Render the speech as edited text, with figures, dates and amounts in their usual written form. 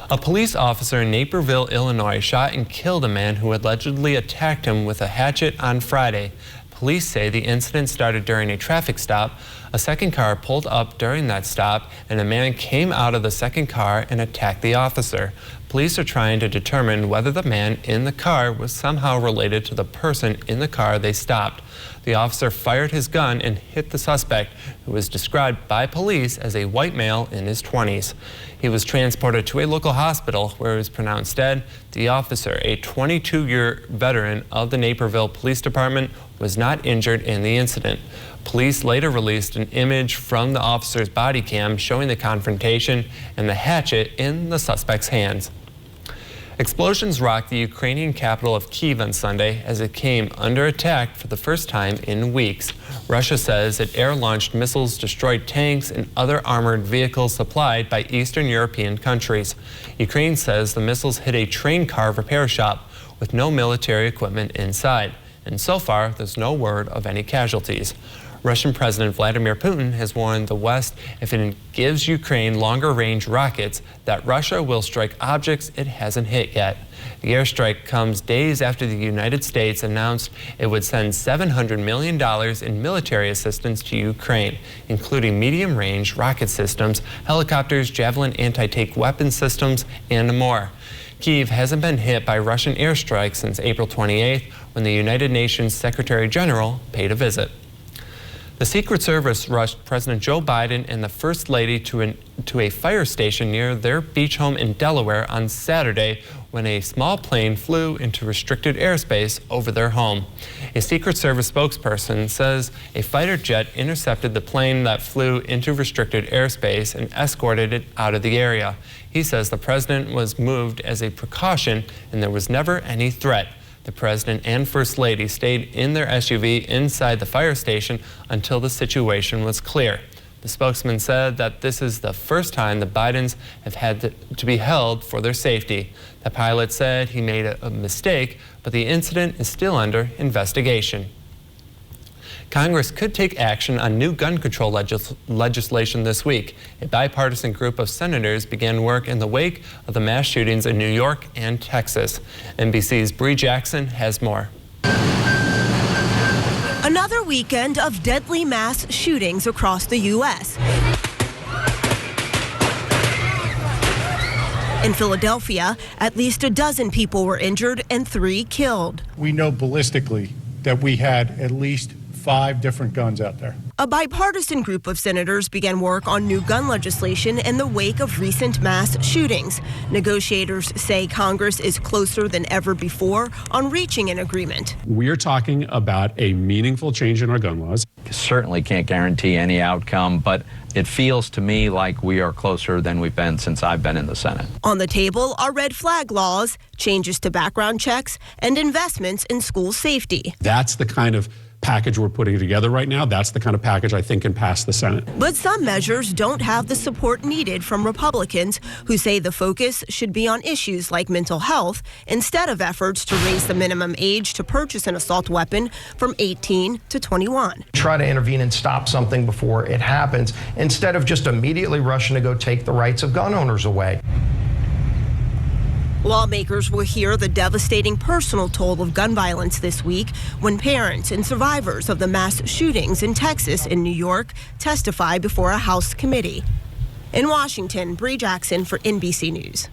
A police officer in Naperville, Illinois, shot and killed a man who allegedly attacked him with a hatchet on Friday. Police say the incident started during a traffic stop. A second car pulled up during that stop, and a man came out of the second car and attacked the officer. Police are trying to determine whether the man in the car was somehow related to the person in the car they stopped. The officer fired his gun and hit the suspect, who was described by police as a white male in his 20s. He was transported to a local hospital where he was pronounced dead. The officer, a 22-year veteran of the Naperville Police Department, was not injured in the incident. Police later released an image from the officer's body cam showing the confrontation and the hatchet in the suspect's hands. Explosions rocked the Ukrainian capital of Kiev on Sunday as it came under attack for the first time in weeks. Russia says it air-launched missiles destroyed tanks and other armored vehicles supplied by Eastern European countries. Ukraine says the missiles hit a train car repair shop with no military equipment inside. And so far, there's no word of any casualties. Russian President Vladimir Putin has warned the West if it gives Ukraine longer-range rockets that Russia will strike objects it hasn't hit yet. The airstrike comes days after the United States announced it would send $700 million in military assistance to Ukraine, including medium-range rocket systems, helicopters, Javelin anti-tank weapon systems, and more. Kiev hasn't been hit by Russian airstrikes since April 28th, when the United Nations Secretary General paid a visit. The Secret Service rushed President Joe Biden and the First Lady to a fire station near their beach home in Delaware on Saturday when a small plane flew into restricted airspace over their home. A Secret Service spokesperson says a fighter jet intercepted the plane that flew into restricted airspace and escorted it out of the area. He says the president was moved as a precaution and there was never any threat. The president and First Lady stayed in their SUV inside the fire station until the situation was clear. The spokesman said that this is the first time the Bidens have had to be held for their safety. The pilot said he made a mistake, but the incident is still under investigation. Congress could take action on new gun control legislation this week. A bipartisan group of senators began work in the wake of the mass shootings in New York and Texas. NBC's Bree Jackson has more. Another weekend of deadly mass shootings across the U.S. In Philadelphia, at least a dozen people were injured and 3 killed. We know ballistically that we had at least 5 different guns out there. A bipartisan group of senators began work on new gun legislation in the wake of recent mass shootings. Negotiators say Congress is closer than ever before on reaching an agreement. We are talking about a meaningful change in our gun laws. Certainly can't guarantee any outcome, but it feels to me like we are closer than we've been since I've been in the Senate. On the table are red flag laws, changes to background checks, and investments in school safety. That's the kind of package we're putting together right now. That's the kind of package I think can pass the Senate. But some measures don't have the support needed from Republicans, who say the focus should be on issues like mental health instead of efforts to raise the minimum age to purchase an assault weapon from 18 to 21. Try to intervene and stop something before it happens instead of just immediately rushing to go take the rights of gun owners away. Lawmakers will hear the devastating personal toll of gun violence this week when parents and survivors of the mass shootings in Texas and New York testify before a House committee. In Washington, Bree Jackson for NBC News.